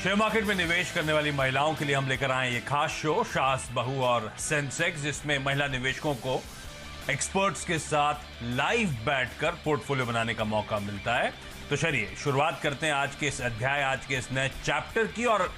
Share market में निवेश करने वाली महिलाओं के लिए हम लेकर आए ये खास शो सास बहू और सेंसेक्स, जिसमें महिला निवेशकों को एक्सपर्ट्स के साथ लाइव बैठकर पोर्टफोलियो बनाने का मौका मिलता है। तो चलिए शुरुआत करते हैं आज के इस अध्याय, आज के इस नए चैप्टर की। और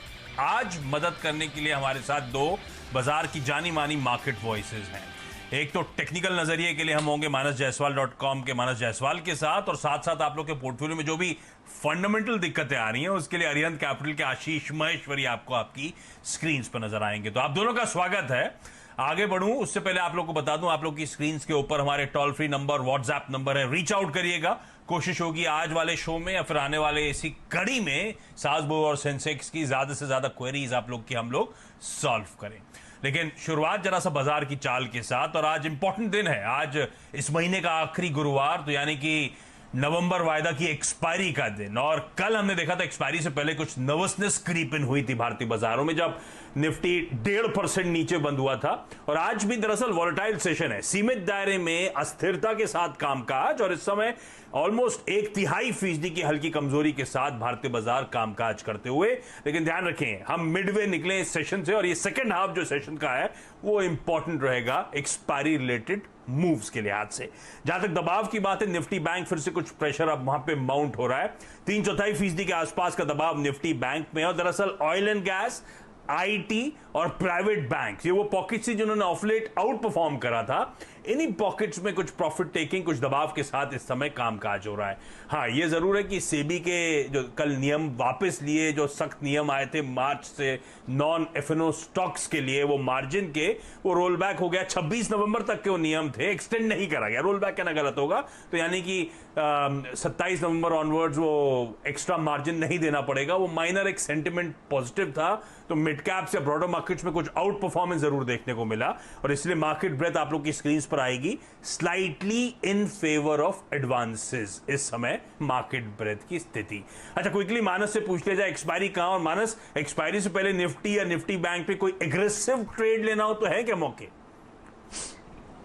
आज मदद करने के लिए हमारे साथ दो बाजार की जानी मानी मार्केट वॉइसेस हैं। एक तो टेक्निकल नजरिए के लिए हम होंगे manasjaiswal.com के मानस जायसवाल के साथ, और साथ साथ आप लोग के पोर्टफोलियो में जो भी फंडामेंटल दिक्कतें आ रही हैं उसके लिए अरिहंत कैपिटल के आशीष महेश्वरी आपको आपकी स्क्रीन पर नजर आएंगे। तो आप दोनों का स्वागत है। आगे बढ़ूं उससे पहले आप लोग को बता दूं, आप लोग की स्क्रीन के ऊपर हमारे toll free number, WhatsApp number है, रीच आउट करिएगा। कोशिश होगी आज वाले शो में या फिर आने वाले इसी कड़ी में सास बहू और सेंसेक्स की ज्यादा से ज्यादा क्वेरीज आप लोग की हम लोग सॉल्व करें। लेकिन शुरुआत जरा सा बाजार की चाल के साथ, और आज इंपॉर्टेंट दिन है, आज इस महीने का आखिरी गुरुवार, तो यानी कि नवंबर वायदा की एक्सपायरी का दिन। और कल हमने देखा था एक्सपायरी से पहले कुछ नर्वसनेस क्रीप इन हुई थी भारतीय बाजारों में, जब निफ्टी 1.5% नीचे बंद हुआ था। और आज भी दरअसल वॉलेटाइल सेशन है, सीमित दायरे में अस्थिरता के साथ कामकाज, और इस समय ऑलमोस्ट 1/3% की हल्की कमजोरी के साथ भारतीय बाजार कामकाज करते हुए। लेकिन ध्यान रखें, हम मिडवे निकले इस सेशन से, और ये सेकंड हाफ जो सेशन का है वो इंपॉर्टेंट रहेगा एक्सपायरी रिलेटेड मूव्स के लिहाज से। जहां तक दबाव की बात है, निफ्टी बैंक फिर से कुछ प्रेशर अब वहां पे माउंट हो रहा है। 3/4% के आसपास का दबाव निफ्टी बैंक में, और दरअसल ऑयल एंड गैस, आईटी और प्राइवेट बैंक, ये वो पॉकेट्स थी जिन्होंने ऑफ लेट आउट परफॉर्म करा था। इन्हीं पॉकेट्स में कुछ प्रॉफिट टेकिंग, कुछ दबाव के साथ इस समय कामकाज हो रहा है। हाँ, ये जरूर है कि सेबी के जो कल नियम वापस लिए, जो सख्त नियम आए थे मार्च से नॉन एफएनओ स्टॉक्स के लिए, वो मार्जिन के वो रोल बैक हो गया। 26 नवंबर तक के वो नियम थे, एक्सटेंड नहीं करा गया। रोल बैक कहना गलत होगा, तो यानी कि 27 नवंबर ऑनवर्ड्स वो एक्स्ट्रा मार्जिन नहीं देना पड़ेगा। वो माइनर एक सेंटिमेंट पॉजिटिव था, तो मिड कैप्स या ब्रॉडर मार्केट्स में कुछ आउट परफॉर्मेंस जरूर देखने को मिला, और इसलिए मार्केट ब्रेथ आप लोग की स्क्रीन पर आएगी slightly in favour of advances. इस समय मार्केट ब्रेथ की स्थिति। अच्छा, क्विकली मानस से पूछ लिया जाए एक्सपायरी कहां, और मानस एक्सपायरी से पहले निफ्टी या निफ्टी बैंक पे कोई एग्रेसिव ट्रेड लेना हो तो है क्या मौके?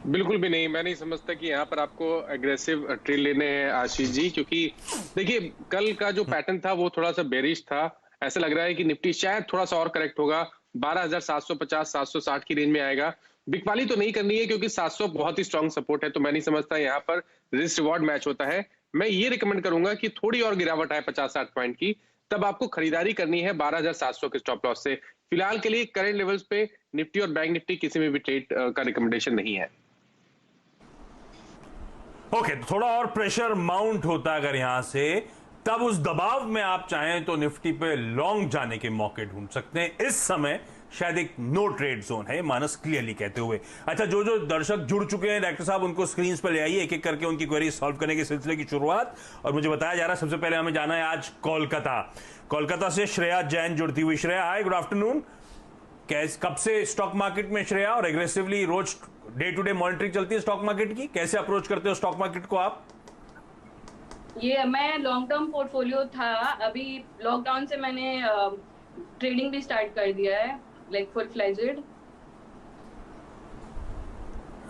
बिल्कुल भी नहीं, मैं नहीं समझता कि यहाँ पर आपको एग्रेसिव ट्रेड लेने हैं आशीष जी, क्योंकि देखिए कल का जो पैटर्न था वो थोड़ा सा बेरिश था। ऐसा लग रहा है कि निफ्टी शायद थोड़ा सा और करेक्ट होगा, 12,750 760 की रेंज में आएगा। बिकवाली तो नहीं करनी है क्योंकि 700 बहुत ही स्ट्रांग सपोर्ट है, तो मैं नहीं समझता यहाँ पर रिस्क रिवॉर्ड मैच होता है। मैं ये रिकमेंड करूंगा कि थोड़ी और गिरावट आए 50-60 पॉइंट की, तब आपको खरीदारी करनी है 12,700 के स्टॉप लॉस से। फिलहाल के लिए करंट लेवल्स पे निफ्टी और बैंक निफ्टी किसी में भी ट्रेड का रिकमेंडेशन नहीं है। ओके, तो थोड़ा और प्रेशर माउंट होता है अगर यहां से, तब उस दबाव में आप चाहें तो निफ्टी पे लॉन्ग जाने के मौके ढूंढ सकते हैं। इस समय शायद एक नो ट्रेड जोन है, मानस क्लियरली कहते हुए। अच्छा, जो जो दर्शक जुड़ चुके हैं डायरेक्टर साहब, उनको स्क्रीन पर ले आइए, एक एक करके उनकी क्वेरी सॉल्व करने के सिलसिले की शुरुआत। और मुझे बताया जा रहा है सबसे पहले हमें जाना है आज कोलकाता से श्रेया जैन जुड़ती हुई। Shreya, hi, good afternoon. कब से स्टॉक मार्केट में श्रेया, और एग्रेसिवली रोज डे टू डे मॉनिटरिंग चलती है स्टॉक मार्केट की, कैसे अप्रोच करते हो स्टॉक मार्केट को आप? ये मैं लॉन्ग टर्म पोर्टफोलियो था, अभी लॉकडाउन से मैंने ट्रेडिंग भी स्टार्ट कर दिया है, लाइक फुल फ्लेजेड।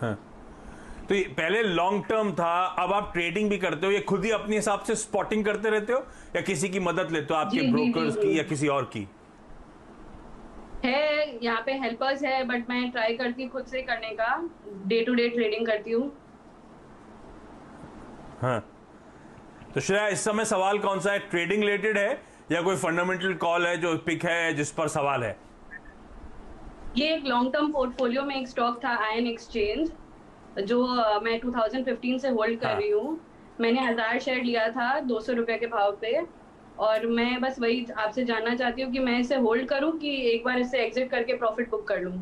हाँ, तो ये पहले लॉन्ग टर्म था, अब आप ट्रेडिंग भी करते हो, ये खुद ही अपने हिसाब से स्पॉटिंग करते रहते हो या किसी की मदद लेते हो, आपके ब्रोकर्स की या किसी और की? है यहाँ पे हेल्पर्स है, बट मैं ट्राई करती हूँ खुद से करने का, डे टू डे ट्रेडिंग करती हूँ। हाँ, तो श्रेया इस समय सवाल कौन सा है, ट्रेडिंग रिलेटेड है या कोई फंडामेंटल कॉल है जो पिक है जिस पर सवाल है? ये एक लॉन्ग टर्म पोर्टफोलियो में एक स्टॉक था आयन एक्सचेंज, जो मैं 2015 से होल्ड कर रही हूँ। मैंने 1000 शेयर लिया था 200 रुपए के भाव पे, और मैं बस वही आपसे जानना चाहती हूँ कि मैं इसे होल्ड करूँ कि एक बार इसे एग्जिट करके प्रॉफिट बुक कर लूँ।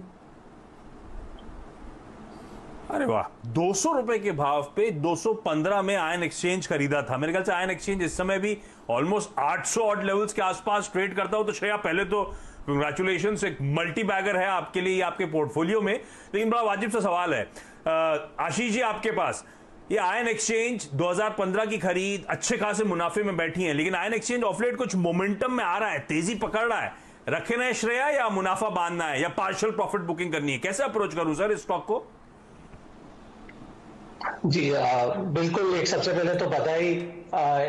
अरे वाह, 200 रुपए के भाव पे 215 में आयन एक्सचेंज खरीदा था। मेरे ख्याल से आयन एक्सचेंज इस समय भी ऑलमोस्ट 800 ऑड लेवल्स के आसपास ट्रेड करता हो। तो श्रेया, पहले तो कंग्रेचुलेशंस, एक मल्टी बैगर है आपके लिए आपके पोर्टफोलियो में। लेकिन बड़ा वाजिब सा सवाल है आशीष जी आपके पास, ये आयन एक्सचेंज 2015 की खरीद अच्छे खासे मुनाफे में बैठी है, लेकिन आयन एक्सचेंज ऑफलेट कुछ मोमेंटम में आ रहा है, तेजी पकड़ रहा है, रखना है श्रेया या मुनाफा बांधना है या पार्शियल प्रॉफिट बुकिंग करनी है, कैसे अप्रोच करूं सर इस स्टॉक को? जी बिल्कुल, एक सबसे पहले तो बधाई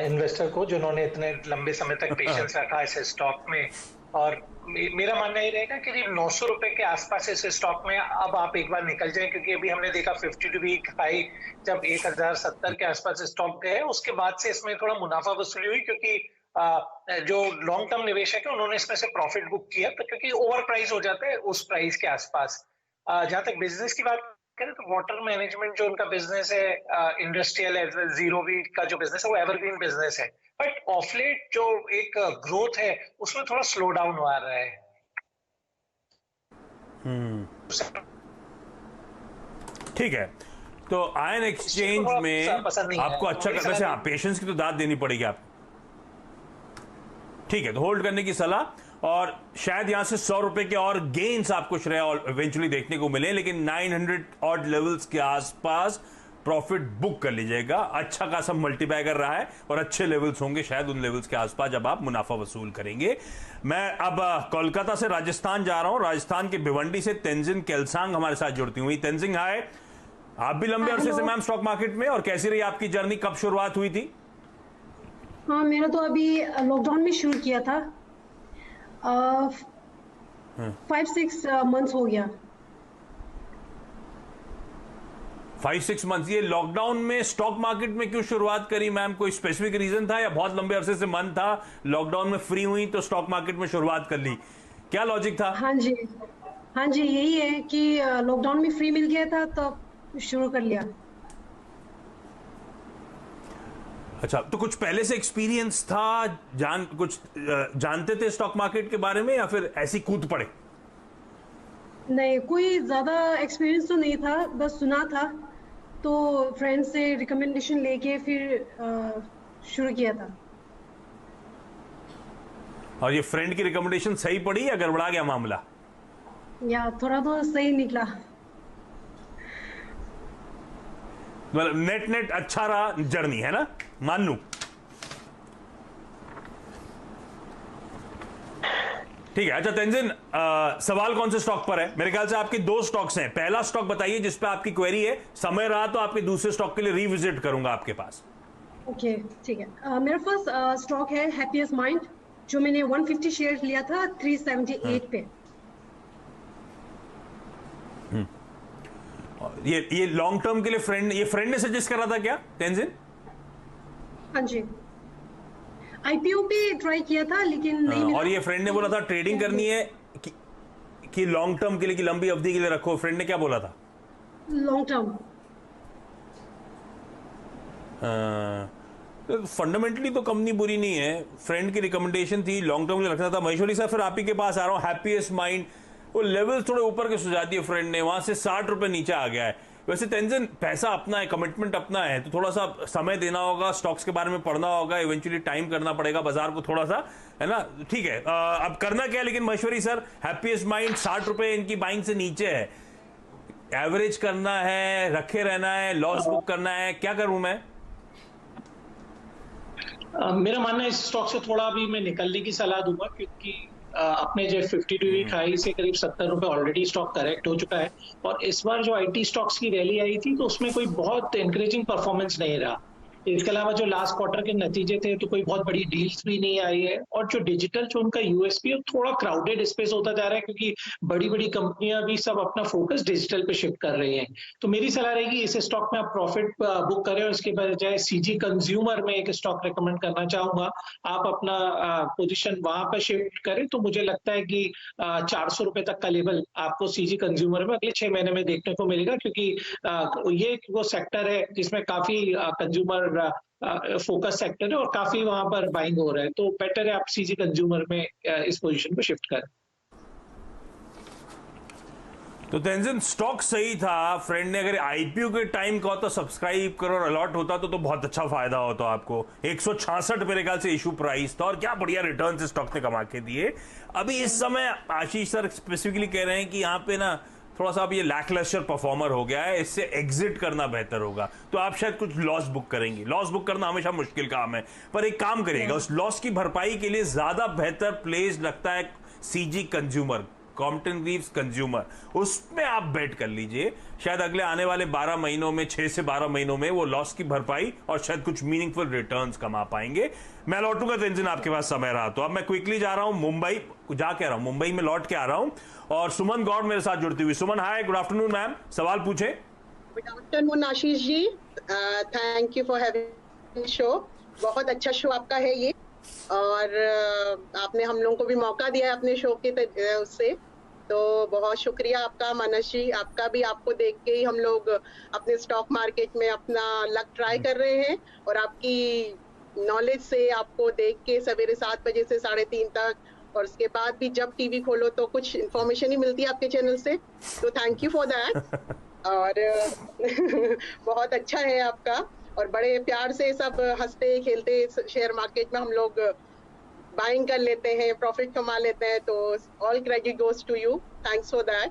इन्वेस्टर को जिन्होंने इतने लंबे समय तक पेशेंस रखा इस स्टॉक में और मेरा मानना ये रहेगा कि 900 रुपए के आसपास इस स्टॉक में अब आप एक बार निकल जाएं, क्योंकि अभी हमने देखा 52 वीक हाई जब 1070 के आसपास स्टॉक गए, उसके बाद से इसमें थोड़ा मुनाफा वसूली हुई, क्योंकि जो लॉन्ग टर्म निवेशक है उन्होंने इसमें से प्रॉफिट बुक किया, तो क्योंकि ओवर प्राइस हो जाता है उस प्राइस के आसपास। जहां तक बिजनेस की बात करें तो वाटर मैनेजमेंट जो उनका बिजनेस है, industrial as well zero wheat का जो बिजनेस है वो एवरग्रीन बिजनेस है, बट ऑफलेट जो एक ग्रोथ है उसमें थोड़ा स्लो डाउन आ रहा है। ठीक है, तो आयन एक्सचेंज में आपको अच्छा वैसे हाँ पेशेंस की तो दाद देनी पड़ेगी आपको। ठीक है, तो होल्ड करने की सलाह, और शायद यहां से 100 रुपए के और गेन्स आपको श्रेय इवेंचुअली देखने को मिले, लेकिन 900 ऑड लेवल्स के आसपास प्रॉफिट बुक कर लीजिएगा। अच्छा खासा मल्टीबैगर रहा है और अच्छे लेवल्स होंगे शायद उन लेवल्स के आसपास जब आप मुनाफा वसूल करेंगे। मैं अब कोलकाता से राजस्थान जा रहा हूं। राजस्थान के भिवंडी से तेंजिन केलसांग हमारे साथ जुड़ती हुई। तेंजिंग हाय, आप भी लंबे अरसे से मैम स्टॉक मार्केट में, और कैसी रही आपकी जर्नी, कब शुरुआत हुई थी? हाँ, मेरा तो अभी लॉकडाउन में शुरू किया था, 5-6 मंथ्स हो गया। 5-6 मंथ। ये लॉकडाउन में स्टॉक मार्केट में क्यों शुरुआत करी मैम? कोई स्पेसिफिक रीजन था या बहुत लंबे अरसे से मन था, लॉकडाउन में फ्री हुई तो स्टॉक मार्केट में शुरुआत कर ली, क्या लॉजिक था? हाँ जी, हाँ जी, यही है कि लॉकडाउन में फ्री मिल गया था तो शुरू कर लिया। अच्छा, तो कुछ पहले से एक्सपीरियंस था, कुछ जानते थे स्टॉक मार्केट के बारे में, या फिर ऐसी कूद पड़े? नहीं, कोई ज्यादा एक्सपीरियंस तो नहीं था, बस सुना था, तो फ्रेंड से रिकमेंडेशन लेके फिर शुरू किया था। और ये फ्रेंड की रिकमेंडेशन सही पड़ी या गड़बड़ा गया मामला? या थोड़ा तो सही निकला। मतलब नेट अच्छा रहा जर्नी, है ना, मान लूं। ठीक है। अच्छा तेंजिन, सवाल कौन से स्टॉक पर है? मेरे ख्याल से आपके 2 स्टॉक्स हैं। पहला स्टॉक बताइए जिस पे आपकी क्वेरी है, समय रहा तो आपके दूसरे स्टॉक के लिए रिविजिट करूंगा आपके पास। ओके, ठीक है। मेरा फर्स्ट स्टॉक है हैप्पीएस्ट माइंड, जो मैंने 150 शेयर लिया था 378 पे। ये लॉन्ग टर्म के लिए फ्रेंड ने सजेस्ट करा था क्या तेंजिन? हाँ जी, आईपीओ पे ट्राई किया था लेकिन नहीं मिला। और ये फ्रेंड ने बोला था ट्रेडिंग करनी है कि लॉन्ग टर्म के लिए, कि लंबी अवधि के लिए रखो, फ्रेंड ने क्या बोला था? Long term. फंडामेंटली तो कंपनी बुरी नहीं है, फ्रेंड की रिकमेंडेशन थी, लॉन्ग टर्म के लिए रखना था। महेश्वरी साहब, फिर आप ही के पास आ रहा हूं। हैप्पीएस्ट माइंड, वो लेवल थोड़े ऊपर के सुझा दिए फ्रेंड ने, वहां से 60 रुपए नीचे आ गया है। वैसे तेंजिन, पैसा अपना है, कमिटमेंट अपना है, तो थोड़ा सा समय देना होगा, स्टॉक्स के बारे में पढ़ना होगा, इवेंचुअली टाइम करना पड़ेगा बाजार को थोड़ा सा, है ना? ठीक है, अब करना क्या है? लेकिन महेश्वरी सर, हैप्पीएस्ट माइंड 60 रुपए इनकी बाइंग से नीचे है, एवरेज करना है, रखे रहना है, लॉस बुक करना है, क्या करूं मैं? मेरा मानना है इस स्टॉक से थोड़ा भी मैं निकलने की सलाह दूंगा, क्योंकि अपने जो 52 वीक हाई से करीब 70 रुपए ऑलरेडी स्टॉक करेक्ट हो चुका है, और इस बार जो आईटी स्टॉक्स की रैली आई थी तो उसमें कोई बहुत एनकरेजिंग परफॉर्मेंस नहीं रहा। इसके अलावा जो लास्ट क्वार्टर के नतीजे थे तो कोई बहुत बड़ी डील्स भी नहीं आई है, और जो डिजिटल जो उनका यूएसपी है थोड़ा क्राउडेड स्पेस होता जा रहा है, क्योंकि बड़ी बड़ी कंपनियां भी सब अपना फोकस डिजिटल पे शिफ्ट कर रही हैं। तो मेरी सलाह रहेगी इस स्टॉक में आप प्रॉफिट बुक करें, और इसके बजाय सीजी कंज्यूमर में एक स्टॉक रिकमेंड करना चाहूंगा, आप अपना पोजिशन वहां पर शिफ्ट करें। तो मुझे लगता है कि 400 रुपए तक का लेवल आपको सीजी कंज्यूमर में अगले 6 महीने में देखने को मिलेगा, क्योंकि ये वो सेक्टर है जिसमें काफी कंज्यूमर फोकस सेक्टर है और काफी वहां पर बाइंग हो रहा है, तो बेटर है आप सीजी कंज्यूमर में इस पोजीशन को शिफ्ट करें। तो तेंजिन, स्टॉक सही था, फ्रेंड ने अगर आईपीओ के टाइम का तो सब्सक्राइब करो और अलॉट होता तो बहुत अच्छा फायदा होता आपको। 166 मेरे ख्याल से इशू प्राइस था, और क्या बढ़िया रिटर्न से स्टॉक ने कमा के दिए। अभी इस समय आशीष सर स्पेसिफिकली कह रहे हैं कि यहाँ पे ना थोड़ा सा अब ये लैकलस्टर परफॉर्मर हो गया है, इससे एग्जिट करना बेहतर होगा, तो आप शायद कुछ लॉस बुक करेंगे। लॉस बुक करना हमेशा मुश्किल काम है, पर एक काम करिएगा, उस लॉस की भरपाई के लिए ज्यादा बेहतर प्लेस लगता है CG consumer. Compton Greaves consumer, उसमें आप बेट कर लीजिए, शायद अगले आने वाले 12 महीनों में, 6 से 12 महीनों में वो लॉस की भरपाई और शायद कुछ मीनिंगफुल रिटर्न्स कमा पाएंगे। मैं लौटूंगा तो इंजन आपके पास समय रहा तो अब मैं क्विकली जा रहा हूं मुंबई, मुंबई में लौट के आ रहा हूं और सुमन गौड़ मेरे साथ जुड़ती हुई। Suman hi, good afternoon ma'am, सवाल पूछे। Good afternoon Ashish ji, thank you for having show. बहुत अच्छा शो आपका है ये, और आपने हम लोगों को भी मौका दिया है अपने शो के उससे, तो बहुत शुक्रिया आपका मानस जी। आपका भी, आपको देख के ही हम लोग अपने स्टॉक मार्केट में अपना लक ट्राई कर रहे हैं, और आपकी नॉलेज से, आपको देख के सवेरे 7 बजे से 3:30 तक, और उसके बाद भी जब टीवी खोलो तो कुछ इन्फॉर्मेशन ही मिलती है आपके चैनल से, तो थैंक यू फॉर दैट। और बहुत अच्छा है आपका, और बड़े प्यार से सब हंसते खेलते शेयर मार्केट में हम लोग बाइंग कर लेते हैं, प्रॉफिट कमा लेते हैं, तो all credit goes to you, thanks for that.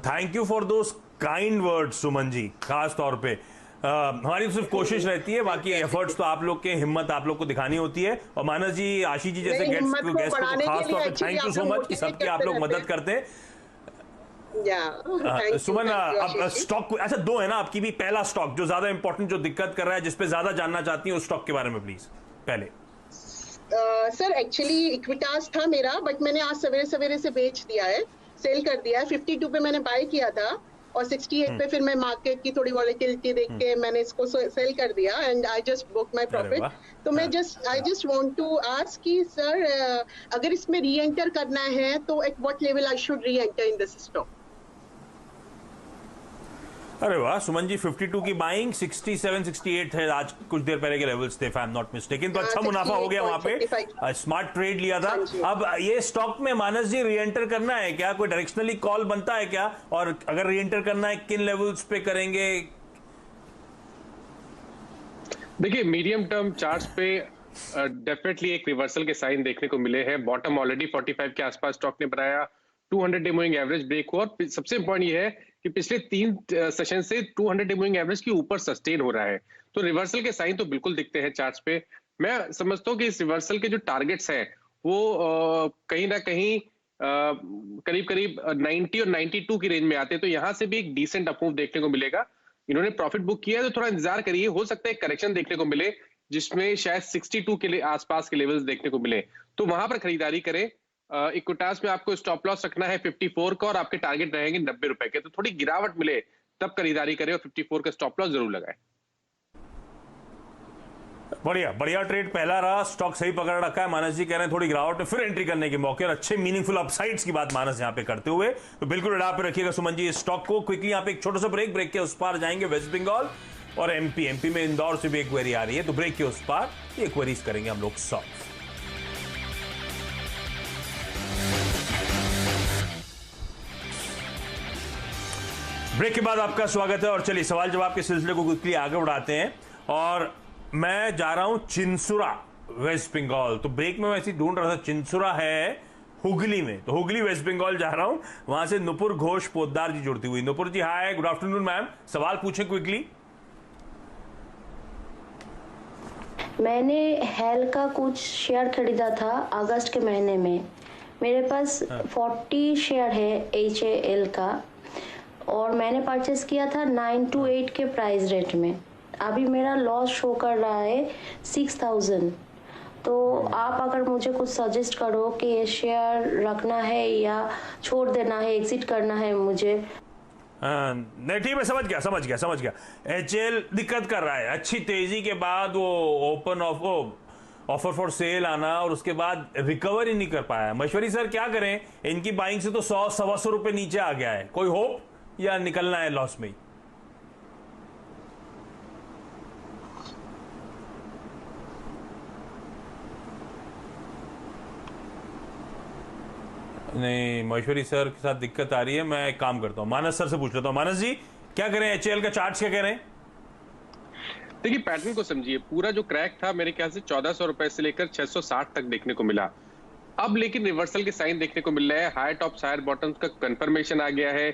Thank you for those kind words Suman ji. खास तौर पे हमारी सिर्फ कोशिश रहती है, बाकी एफर्ट्स तो आप लोग के, हिम्मत आप लोग को दिखानी होती है। और मानस जी, आशीष जी जैसे गेस्ट को खास तौर पे थैंक यू सो मच कि सबकी आप लोग मदद करते हैं। सुमन, अब स्टॉक अच्छा 2 है ना आपकी भी, पहला स्टॉक जो ज्यादा इंपॉर्टेंट, जो दिक्कत कर रहा है, जिसपे ज्यादा जानना चाहती हूँ, उस स्टॉक के बारे में प्लीज पहले। सर एक्चुअली इक्विटास था मेरा, बट मैंने आज सवेरे सवेरे से बेच दिया है, सेल कर दिया है। 52 पे मैंने बाय किया था, और 68 पे फिर मैं मार्केट की थोड़ी वॉलेटिलिटी देख के मैंने इसको सेल कर दिया, and I just book my profit. तो मैं I just want to ask कि सर, अगर इसमें री एंटर करना है तो at what level I should reenter in this stock? अरे वाह सुमन जी, 52 की बाइंग, 67 68 है आज कुछ देर पहले के लेवल्स थे, if I'm not mistaken, तो अच्छा मुनाफा हो गया वहां पे, स्मार्ट ट्रेड लिया था। अब ये स्टॉक में मानस जी री एंटर करना है क्या? कोई डायरेक्शनली कॉल बनता है क्या? और अगर री एंटर करना है किन लेवल्स पे करेंगे? देखिए, मीडियम टर्म चार्ट्स पे डेफिनेटली एक रिवर्सल के साइन देखने को मिले हैं। बॉटम ऑलरेडी 45 के आसपास स्टॉक ने बनाया, 200 डे मूविंग एवरेज ब्रेक हुआ, और सबसे इंपॉर्टेंट ये है कि पिछले 3 सेशन से 200 डे मूविंग एवरेज के ऊपर सस्टेन हो रहा है, तो रिवर्सल के साइन तो बिल्कुल दिखते हैं चार्ट्स पे। मैं समझता हूँ कि इस रिवर्सल के जो टारगेट्स हैं वो कहीं ना कहीं करीब करीब 90 और 92 की रेंज में आते हैं, तो यहाँ से भी एक डिसेंट अपमूव देखने को मिलेगा। इन्होंने प्रॉफिट बुक किया है तो थोड़ा इंतजार करिए, हो सकता है करेक्शन देखने को मिले जिसमें शायद 62 के आसपास के लेवल्स देखने को मिले, तो वहां पर खरीदारी करें। इक्विटास में आपको स्टॉप लॉस रखना है 54 का, और आपके टारगेट रहेंगे 90 रुपए के, तो थोड़ी गिरावट मिले तब खरीदारी करें, और 54 का स्टॉप लॉस जरूर लगाएं। बढ़िया बढ़िया ट्रेड पहला रहा, स्टॉक सही पकड़ रखा है। मानस जी कह रहे हैं थोड़ी गिरावट में फिर एंट्री करने के मौके, और अच्छे मीनिंगफुल अपसाइड्स की बात मानस यहाँ पे करते हुए, तो बिल्कुल रडार पे रखिएगा सुमन जी स्टॉक को। क्विकली यहाँ पे एक छोटा सा ब्रेक के उस पार जाएंगे वेस्ट बंगाल और एमपी में इंदौर से भी एक क्वेरी आ रही है, तो ब्रेक के उस पार ये क्वेरीज करेंगे हम लोग सॉल्व। ब्रेक के बाद आपका स्वागत है, और चलिए सवाल जवाब के सिलसिले को क्विकली आगे बढ़ाते हैं। और मैं जा रहा हूं चिंसुरा वेस्ट बंगाल, तो ब्रेक में मैं ऐसी ढूंढ रहा था, चिंसुरा है हुगली में, तो हुगली वेस्ट बंगाल जा रहा हूं, वहां से नुपुर घोष पोद्दार जी जुड़ती हुई। नुपुर जी हाय, गुड आफ्टरनून मैम, सवाल पूछें क्विकली। मैंने हेल का कुछ शेयर खरीदा था अगस्त के महीने में, मेरे पास 40 शेयर है HAL का, और मैंने परचेस किया था 928 के प्राइस रेट में। अभी मेरा लॉस शो कर रहा है 6000, तो आप अगर मुझे कुछ सजेस्ट करो कि ये शेयर रखना है या छोड़ देना है, एग्जिट करना है मुझे। नहीं ठीक है, समझ गया। HAL दिक्कत कर रहा है, अच्छी तेजी के बाद वो ओपन ऑफर फॉर सेल आना, और उसके बाद रिकवर ही नहीं कर पाया। महेश्वरी सर क्या करें, इनकी बाइंग से तो 100-125 रुपए नीचे आ गया है, कोई होप या निकलना है लॉस में? नहीं, महेश्वरी सर के साथ दिक्कत आ रही है। मैं एक काम करता हूं, मानस सर से पूछ लेता हूं। मानस जी क्या करें, HAL का चार्ट्स क्या कह रहे हैं? देखिए, पैटर्न को समझिए, पूरा जो क्रैक था मेरे ख्याल से 1400 रुपए से लेकर 660 तक देखने को मिला। अब लेकिन रिवर्सल के साइन देखने को मिल रहा है, हायर टॉप्स हायर बॉटम्स का कंफर्मेशन आ गया है।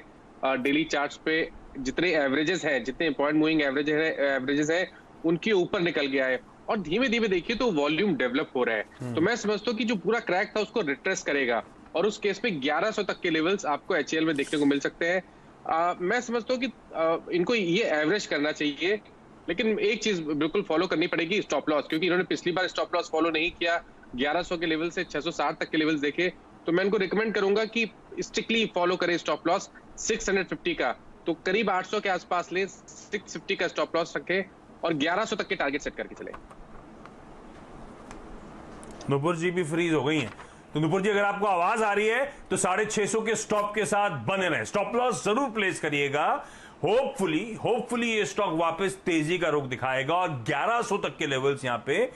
डेली चार्ट्स पे जितने एवरेजेस हैं, जितने इंपॉर्टेंट मूविंग एवरेजेस हैं, उनके ऊपर निकल गया है, और धीमे धीमे देखिए तो वॉल्यूम डेवलप हो रहा है। तो मैं समझता हूँ कि जो पूरा क्रैक था उसको रिट्रेस करेगा और उस केस में 1100 तक के लेवल्स आपको HCL में देखने को मिल सकते हैं। मैं समझता हूँ कि इनको ये एवरेज करना चाहिए, लेकिन एक चीज बिल्कुल फॉलो करनी पड़ेगी, स्टॉप लॉस, क्योंकि इन्होंने पिछली बार स्टॉप लॉस फॉलो नहीं किया, 1100 के लेवल से 660 तक के लेवल्स देखे। तो मैं इनको रिकमेंड करूंगा कि स्ट्रिक्टली फॉलो करें स्टॉप लॉस 650 का, तो करीब 800 के आसपास ले, 650 का स्टॉप लॉस रखें और 1100 तक के टारगेट सेट करके चले। नुपुर जी भी फ्रीज हो गई हैं। तो नुपुर जी, अगर आपको आवाज आ रही है तो 650 के स्टॉप के साथ बने रहें, स्टॉप लॉस जरूर प्लेस करिएगा। होपफुली ये स्टॉक वापस तेजी का रुख दिखाएगा और 1100 तक के लेवल्स यहां पे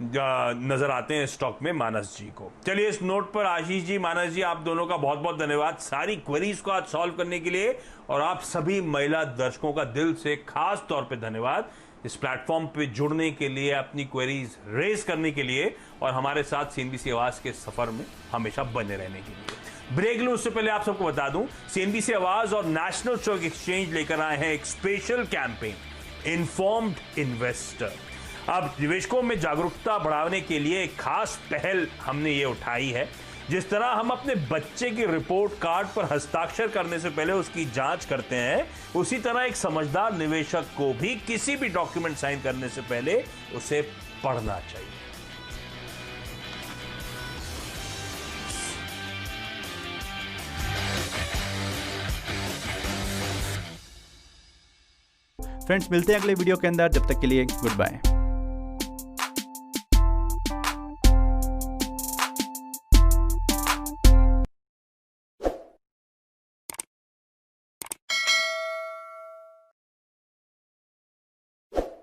नजर आते हैं स्टॉक में मानस जी को। चलिए, इस नोट पर आशीष जी, मानस जी, आप दोनों का बहुत बहुत धन्यवाद सारी क्वेरीज को आज सॉल्व करने के लिए, और आप सभी महिला दर्शकों का दिल से खास तौर पे धन्यवाद इस प्लेटफॉर्म पे जुड़ने के लिए, अपनी क्वेरीज रेज करने के लिए और हमारे साथ CNBC आवाज के सफर में हमेशा बने रहने के लिए। ब्रेक लूं उससे पहले आप सबको बता दूं, CNBC आवाज और नेशनल स्टॉक एक्सचेंज लेकर आए हैं एक स्पेशल कैंपेन, इन्फॉर्म्ड इन्वेस्टर। अब निवेशकों में जागरूकता बढ़ाने के लिए एक खास पहल हमने ये उठाई है। जिस तरह हम अपने बच्चे की रिपोर्ट कार्ड पर हस्ताक्षर करने से पहले उसकी जांच करते हैं, उसी तरह एक समझदार निवेशक को भी किसी भी डॉक्यूमेंट साइन करने से पहले उसे पढ़ना चाहिए। फ्रेंड्स, मिलते हैं अगले वीडियो के अंदर, जब तक के लिए गुड बाय।